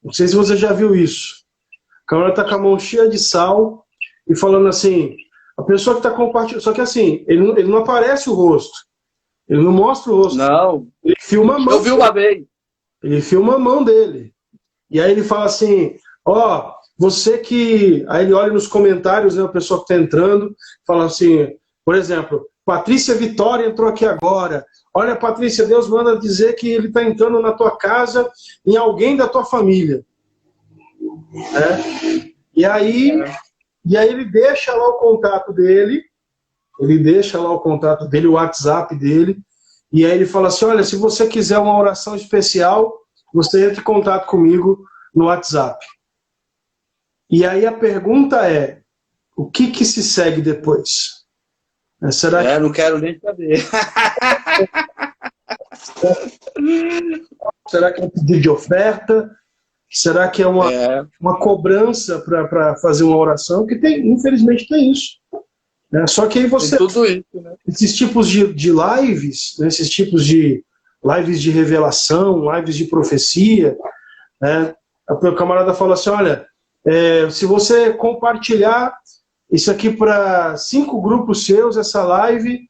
Não sei se você já viu isso. O camarada tá com a mão cheia de sal e falando assim, a pessoa que está compartilhando, só que assim, ele não aparece o rosto. Ele não mostra o rosto. Não. Ele filma a mão. Eu vi uma vez. Ele filma a mão dele. E aí ele fala assim, você que... Aí ele olha nos comentários, né, o pessoal que está entrando, fala assim, por exemplo, Patrícia Vitória entrou aqui agora. Olha, Patrícia, Deus manda dizer que ele está entrando na tua casa, em alguém da tua família. E aí ele deixa lá o contato dele, o WhatsApp dele, e aí ele fala assim, olha, se você quiser uma oração especial, você entra em contato comigo no WhatsApp. E aí a pergunta é, o que se segue depois? Não quero nem saber. Será que é um pedido de oferta? Será que é uma cobrança para fazer uma oração? Que infelizmente tem isso. Só que aí você... Tem tudo isso, né? Esses tipos de lives, né, esses tipos de lives de revelação, lives de profecia, né, o camarada fala assim, olha, se você compartilhar isso aqui para 5 grupos seus, essa live,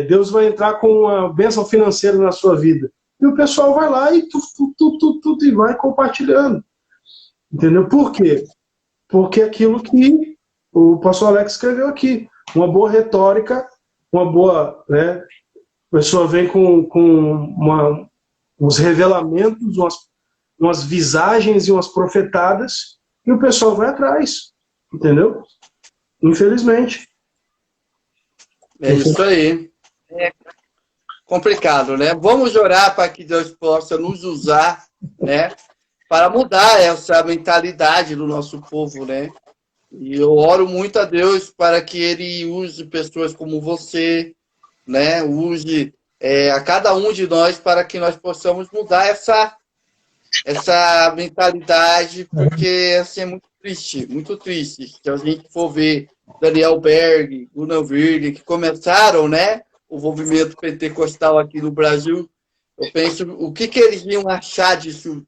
Deus vai entrar com uma bênção financeira na sua vida. E o pessoal vai lá e e vai compartilhando. Entendeu? Por quê? Porque aquilo que o pastor Alex escreveu aqui, uma boa retórica, uma boa, né, a pessoa vem com uns revelamentos, umas visagens e umas profetadas, e o pessoal vai atrás, entendeu? Infelizmente. É isso aí. É complicado, né? Vamos orar para que Deus possa nos usar, né, para mudar essa mentalidade do nosso povo, né? E eu oro muito a Deus para que Ele use pessoas como você, né? Use a cada um de nós para que nós possamos mudar essa mentalidade, porque assim, é muito triste. Se a gente for ver Daniel Berg, Gunnar Virgem, que começaram, né, o movimento pentecostal aqui no Brasil, eu penso, o que eles iam achar disso,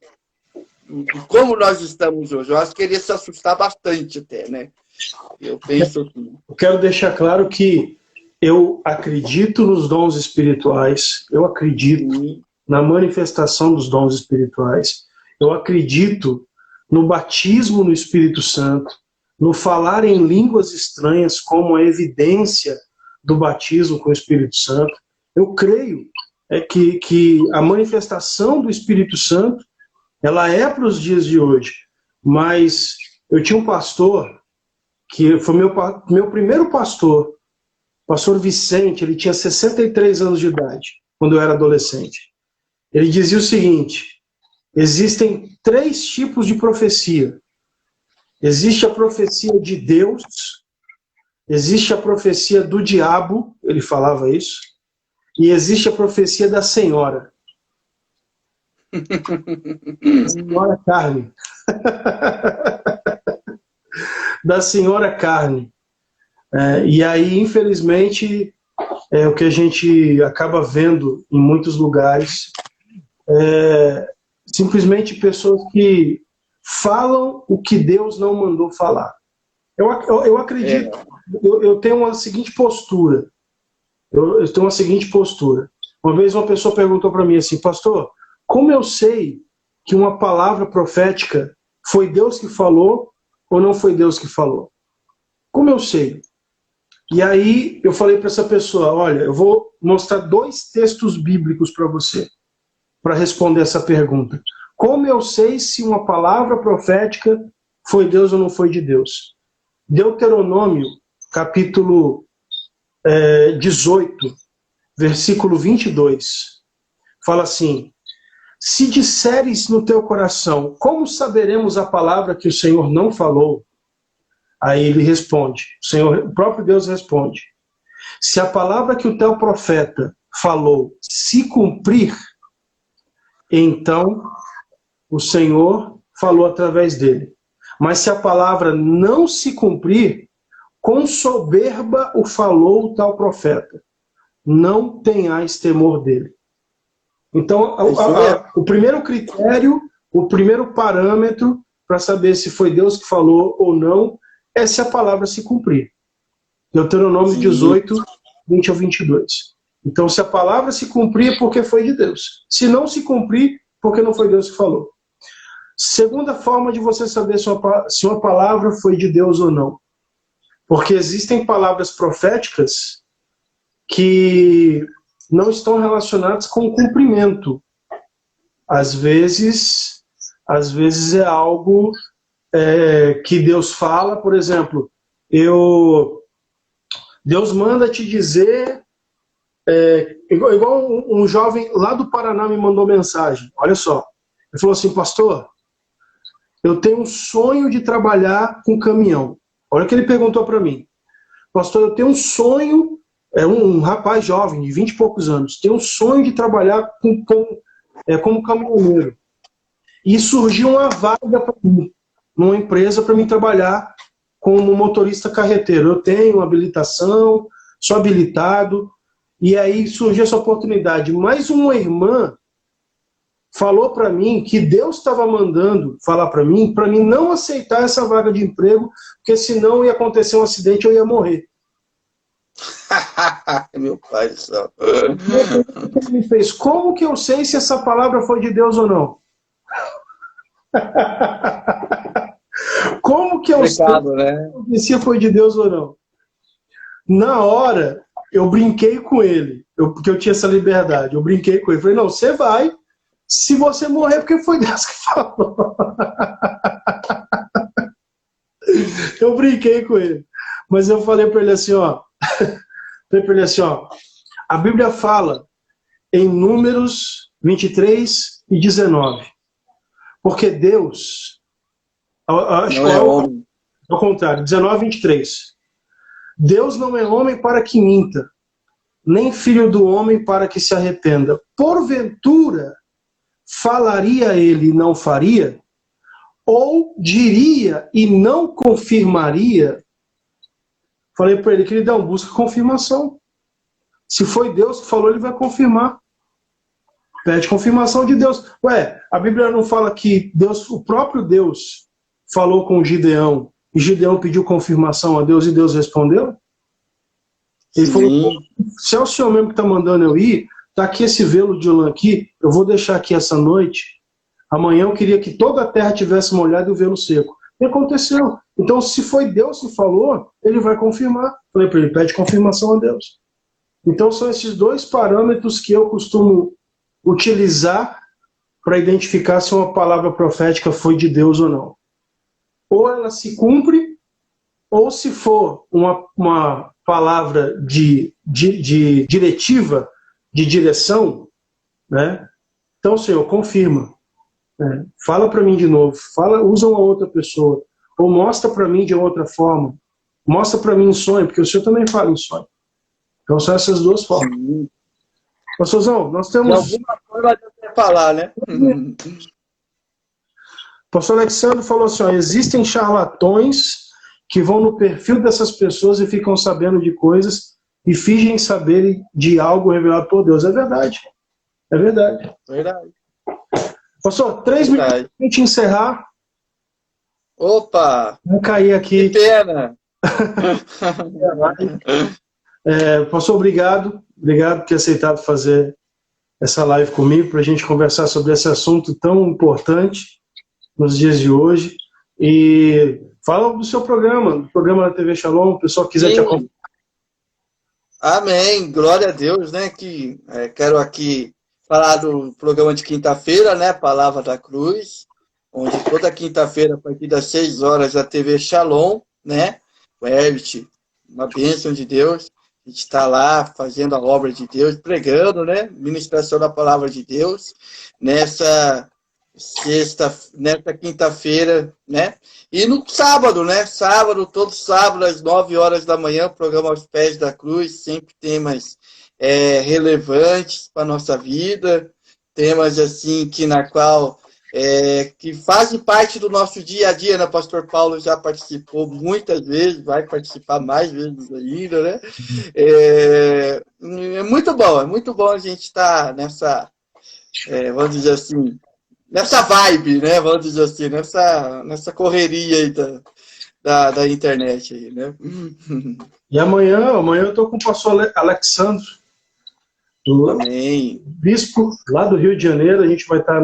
de como nós estamos hoje? Eu acho que ele ia se assustar bastante até, né? Eu penso assim. Eu quero deixar claro que eu acredito nos dons espirituais, eu acredito na manifestação dos dons espirituais, eu acredito no batismo no Espírito Santo, no falar em línguas estranhas como a evidência do batismo com o Espírito Santo. Eu creio que a manifestação do Espírito Santo ela é para os dias de hoje. Mas eu tinha um pastor, que foi meu primeiro pastor, pastor Vicente, ele tinha 63 anos de idade, quando eu era adolescente. Ele dizia o seguinte, existem 3 tipos de profecia. Existe a profecia de Deus, existe a profecia do diabo, ele falava isso, e existe a profecia da Senhora. Senhora Carne. Da Senhora Carne. E aí, infelizmente, o que a gente acaba vendo em muitos lugares simplesmente pessoas que falam o que Deus não mandou falar. Eu acredito, eu tenho uma seguinte postura. Eu tenho uma seguinte postura. Uma vez uma pessoa perguntou para mim assim, pastor, como eu sei que uma palavra profética foi Deus que falou ou não foi Deus que falou? Como eu sei? E aí eu falei para essa pessoa, olha, eu vou mostrar 2 textos bíblicos para você, para responder essa pergunta. Como eu sei se uma palavra profética foi Deus ou não foi de Deus. Deuteronômio, capítulo 18, versículo 22, fala assim: se disseres no teu coração, como saberemos a palavra que o Senhor não falou? Aí ele responde, o próprio Deus responde: se a palavra que o teu profeta falou se cumprir, então o Senhor falou através dele. Mas se a palavra não se cumprir, com soberba o falou o tal profeta. Não tenhais temor dele. Então, o primeiro critério, o primeiro parâmetro para saber se foi Deus que falou ou não, é se a palavra se cumprir. Deuteronômio 18, 20 ao 22. Então, se a palavra se cumprir, é porque foi de Deus. Se não se cumprir, porque não foi Deus que falou. Segunda forma de você saber se uma palavra foi de Deus ou não. Porque existem palavras proféticas que não estão relacionadas com o cumprimento. Às vezes é algo que Deus fala, por exemplo, Deus manda te dizer, igual um jovem lá do Paraná me mandou mensagem, olha só, ele falou assim: pastor, eu tenho um sonho de trabalhar com caminhão. Olha o que ele perguntou para mim: pastor, eu tenho um sonho, um rapaz jovem, de 20 e poucos anos, tem um sonho de trabalhar como caminhoneiro. E surgiu uma vaga para mim, numa empresa, para mim trabalhar como motorista carreteiro. Eu tenho habilitação, sou habilitado, e aí surgiu essa oportunidade. Mais uma irmã falou para mim que Deus estava mandando falar para mim não aceitar essa vaga de emprego, porque senão ia acontecer um acidente e eu ia morrer. Meu pai do céu. Ele me fez: como que eu sei se essa palavra foi de Deus ou não? Como que eu sei se foi de Deus ou não? Na hora, eu brinquei com ele, porque eu tinha essa liberdade. Eu brinquei com ele. Falei: não, você vai. Se você morrer, porque foi Deus que falou. Eu brinquei com ele. Mas eu falei para ele assim, ó. A Bíblia fala em Números 23 e 19. Porque Deus, acho que é ao contrário, 19 e 23. Deus não é homem para que minta, nem filho do homem para que se arrependa. Porventura, falaria ele e não faria? Ou diria e não confirmaria? Falei para ele: queridão, busca confirmação. Se foi Deus que falou, ele vai confirmar. Pede confirmação de Deus. Ué, a Bíblia não fala que Deus, o próprio Deus, falou com Gideão, e Gideão pediu confirmação a Deus e Deus respondeu? Ele falou: se é o senhor mesmo que está mandando eu ir, tá aqui esse velo de lã aqui, eu vou deixar aqui essa noite. Amanhã eu queria que toda a terra tivesse molhada e o velo seco. E aconteceu. Então, se foi Deus que falou, ele vai confirmar. Falei para ele: pede confirmação a Deus. Então, são esses dois parâmetros que eu costumo utilizar para identificar se uma palavra profética foi de Deus ou não. Ou ela se cumpre, ou se for uma palavra de diretiva, de direção, né? Então, Senhor, confirma. Fala para mim de novo. Usa uma outra pessoa. Ou mostra para mim de outra forma. Mostra para mim em sonho, porque o Senhor também fala em sonho. Então, são essas duas formas. Pastorzão, nós temos... De alguma forma Deus vai falar, né? Pastor Alexandre falou assim, ó: existem charlatões que vão no perfil dessas pessoas e ficam sabendo de coisas e fingem saber de algo revelado por Deus. É verdade. É verdade. Verdade. Pastor, 3 minutos para a gente encerrar. Opa! Vou cair aqui. Que pena! Pastor, obrigado. Obrigado por ter aceitado fazer essa live comigo, para a gente conversar sobre esse assunto tão importante nos dias de hoje. E fala do seu programa, do programa da TV Shalom, o pessoal quiser te acompanhar. Amém, glória a Deus, né? Quero aqui falar do programa de quinta-feira, né? Palavra da Cruz, onde toda quinta-feira, a partir das 6 horas, a TV Shalom, né? O Herbert, uma bênção de Deus. A gente está lá fazendo a obra de Deus, pregando, né? Ministração da palavra de Deus. Nessa quinta-feira, né? E no sábado, né? Sábado, todo sábado, às 9 horas da manhã, o programa Aos Pés da Cruz, sempre temas relevantes para a nossa vida, temas assim que fazem parte do nosso dia a dia, né? Pastor Paulo já participou muitas vezes, vai participar mais vezes ainda, né? É muito bom a gente estar nessa, vamos dizer assim, nessa vibe, né? Vamos dizer assim, nessa correria aí da internet aí, né? E amanhã eu estou com o pastor Alexandre, Amém. bispo lá do Rio de Janeiro. A gente vai estar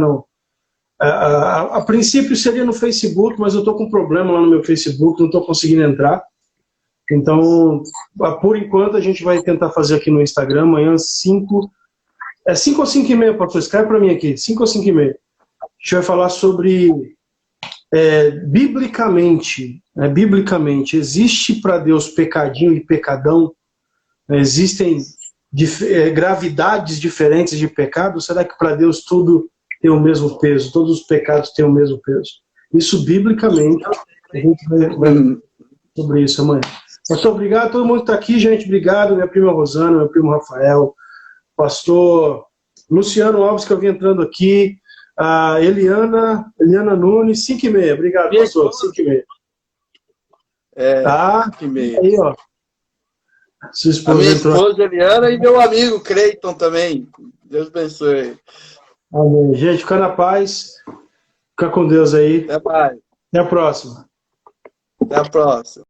a princípio seria no Facebook, mas eu estou com um problema lá no meu Facebook, não estou conseguindo entrar. Então, por enquanto, a gente vai tentar fazer aqui no Instagram, amanhã 5 ou 5h30, pastor, escreve para mim aqui, 5 ou 5h30. A gente vai falar sobre, biblicamente, existe para Deus pecadinho e pecadão? Existem gravidades diferentes de pecado? Será que para Deus tudo tem o mesmo peso? Todos os pecados têm o mesmo peso? Isso, biblicamente, a gente vai sobre isso amanhã. Pastor, obrigado. Todo mundo que está aqui, gente, obrigado. Minha prima Rosana, meu primo Rafael, pastor Luciano Alves, que eu vim entrando aqui, a Eliana Nunes, 5h30. Obrigado, pastor. 5h30. Tá? 5h30. Aí, ó. A minha esposa Eliana e meu amigo Creiton também. Deus abençoe. Amém. Gente, fica na paz. Fica com Deus aí. Até mais. Até a próxima. Até a próxima.